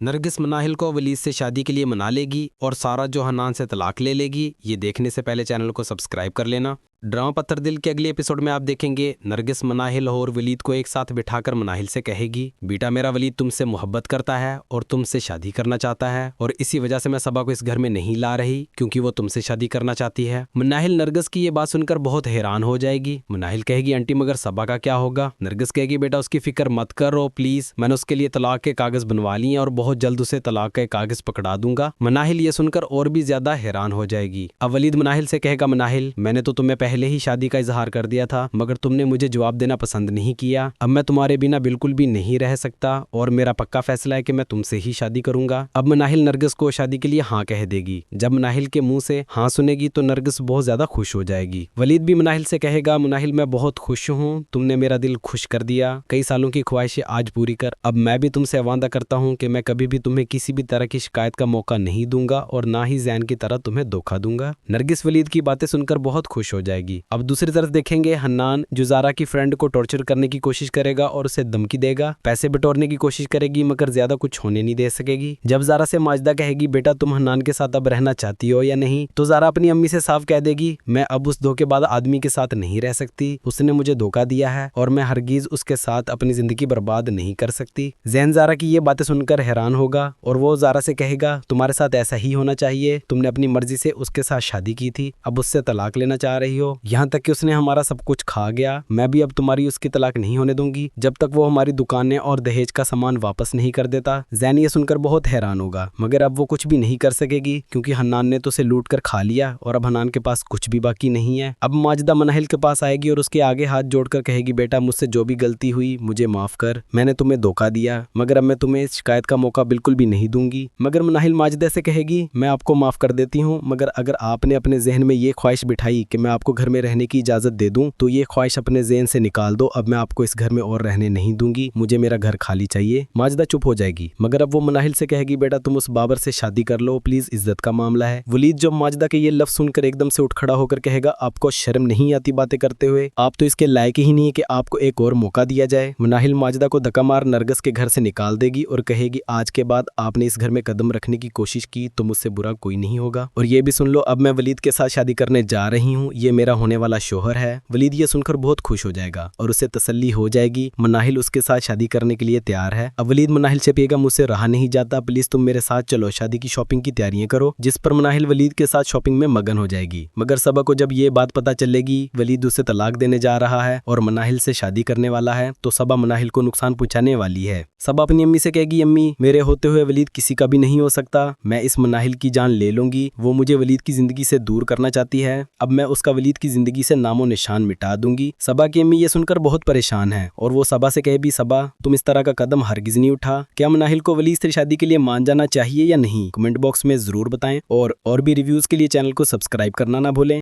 नरगिस मनाहिल को वलीद से शादी के लिए मना लेगी और सारा जो हन्नान से तलाक ले लेगी। ये देखने से पहले चैनल को सब्सक्राइब कर लेना। ड्रामा पत्थर दिल के अगले एपिसोड में आप देखेंगे नरगिस मनाहिल और वलीद को एक साथ बिठाकर मनाहिल से कहेगी, बेटा मेरा वलीद तुमसे मोहब्बत करता है और तुमसे शादी करना चाहता है और इसी वजह से मैं सबा को इस घर में नहीं ला रही क्योंकि वो तुमसे शादी करना चाहती है। मनाहिल नरगिस की ये बात सुनकर बहुत हैरान हो जाएगी। मनाहिल कहेगी, आंटी मगर सबा का क्या होगा? नरगिस कहेगी, बेटा उसकी फिक्र मत करो प्लीज, मैंने उसके लिए तलाक के कागज बनवा लिए और बहुत जल्द उसे तलाक के कागज पकड़ा दूंगा। मनाहिल ये सुनकर और भी ज्यादा हैरान हो जाएगी। अब वलीद मनाहिल से कहेगा, मनाहिल मैंने तो तुम्हें पहले ही शादी का इजहार कर दिया था मगर तुमने मुझे जवाब देना पसंद नहीं किया। अब मैं तुम्हारे बिना बिल्कुल भी नहीं रह सकता और मेरा पक्का फैसला है कि मैं तुमसे ही शादी करूंगा। अब मनाहिल नरगिस को शादी के लिए हाँ कह देगी। जब मनाहिल के मुंह से हाँ सुनेगी तो नरगिस बहुत ज्यादा खुश हो जाएगी। वलीद भी मनाहिल से कहेगा, मनाहिल मैं बहुत खुश हूँ, तुमने मेरा दिल खुश कर दिया, कई सालों की ख्वाहिशें आज पूरी कर। अब मैं भी तुमसे वादा करता हूँ कि मैं कभी भी तुम्हें किसी भी तरह की शिकायत का मौका नहीं दूंगा और ना ही जैन की तरह तुम्हें धोखा दूंगा। नरगिस वलीद की बातें सुनकर बहुत खुश हो जाएगी। अब दूसरी तरफ देखेंगे हन्नान जो ज़ारा की फ्रेंड को टॉर्चर करने की कोशिश करेगा और उसे धमकी देगा, पैसे बटोरने की कोशिश करेगी मगर ज्यादा कुछ होने नहीं दे सकेगी। जब ज़ारा से माजिदा कहेगी, बेटा तुम हन्नान के साथ अब रहना चाहती हो या नहीं, तो ज़ारा अपनी अम्मी से साफ कह देगी, मैं अब उस धोखेबाज आदमी के साथ नहीं रह सकती, उसने मुझे धोखा दिया है और मैं हरगिज उसके साथ अपनी जिंदगी बर्बाद नहीं कर सकती। जैन ज़ारा की ये बातें सुनकर हैरान होगा और वो ज़ारा से कहेगा, तुम्हारे साथ ऐसा ही होना चाहिए, तुमने अपनी मर्जी से उसके साथ शादी की थी, अब उससे तलाक लेना चाह रही हो, यहाँ तक कि उसने हमारा सब कुछ खा गया। मैं भी अब तुम्हारी उसकी तलाक नहीं होने दूंगी जब तक वो हमारी दुकानें और दहेज का सामान वापस नहीं कर देता। जैन ये सुनकर बहुत हैरान होगा मगर अब वो कुछ भी नहीं कर सकेगी क्योंकि हन्नान ने तो उसे लूट कर खा लिया और अब हन्नान के पास कुछ भी बाकी नहीं है। अब माजिदा मनाहिल के पास आएगी और उसके आगे हाथ जोड़कर कहेगी, बेटा मुझसे जो भी गलती हुई मुझे माफ कर, मैंने तुम्हें धोखा दिया मगर अब मैं तुम्हें इस शिकायत का मौका बिल्कुल भी नहीं दूंगी। मगर मनाहिल माजिदा से कहेगी, मैं आपको माफ कर देती हूँ मगर अगर आपने अपने जहन में ये ख्वाहिश बिठाई कि मैं आपको घर में रहने की इजाजत दे दूं तो ये ख्वाहिश अपने ज़हन से निकाल दो, अब मैं आपको इस घर में और रहने नहीं दूंगी, मुझे मेरा घर खाली चाहिए। माजिदा चुप हो जाएगी मगर अब वो मनाहिल से कहेगी, बेटा तुम उस बाबर से शादी कर लो प्लीज, इज्जत का मामला है। वलीद जब माजिदा के ये लफ्ज सुनकर एकदम से उठ खड़ा होकर कहेगा, आपको शर्म नहीं आती बातें करते हुए, आप तो इसके लायक ही नहीं कि आपको एक और मौका दिया जाए। मनाहिल माजिदा को धक्का मार नरगिस के घर से निकाल देगी और कहेगी, आज के बाद आपने इस घर में कदम रखने की कोशिश की तो मुझसे बुरा कोई नहीं होगा और ये भी सुन लो, अब मैं वलीद के साथ शादी करने जा रही हूँ, ये मेरा होने वाला शोहर है। वलीद ये सुनकर बहुत खुश हो जाएगा और उसे तसल्ली हो जाएगी मनाहिल उसके साथ शादी करने के लिए तैयार है। अब वलीद मनाहिल से कहेगा, मुझसे रहा नहीं जाता, प्लीज तुम मेरे साथ चलो, शादी की शॉपिंग की तैयारियां करो। जिस पर मनाहिल वलीद के साथ शॉपिंग में मगन हो जाएगी। मगर सबा को जब ये बात पता चलेगी वलीद उसे तलाक देने जा रहा है और मनाहिल से शादी करने वाला है तो सबा मनाहिल को नुकसान पहुंचाने वाली है। सबा अपनी अम्मी से कहेगी, अम्मी मेरे होते हुए वलीद किसी का भी नहीं हो सकता, मैं इस मनाहिल की जान ले लूंगी, वो मुझे वलीद की जिंदगी से दूर करना चाहती है, अब मैं उसका वलीद की जिंदगी से नामो निशान मिटा दूंगी। सबा की अम्मी ये सुनकर बहुत परेशान है और वो सबा से कहे भी, सबा तुम इस तरह का कदम हरगिज नहीं उठा, क्या मनाहिल को वलीद से शादी के लिए मान जाना चाहिए या नहीं, कमेंट बॉक्स में जरूर बताएं और भी रिव्यूज के लिए चैनल को सब्सक्राइब करना ना भूलें।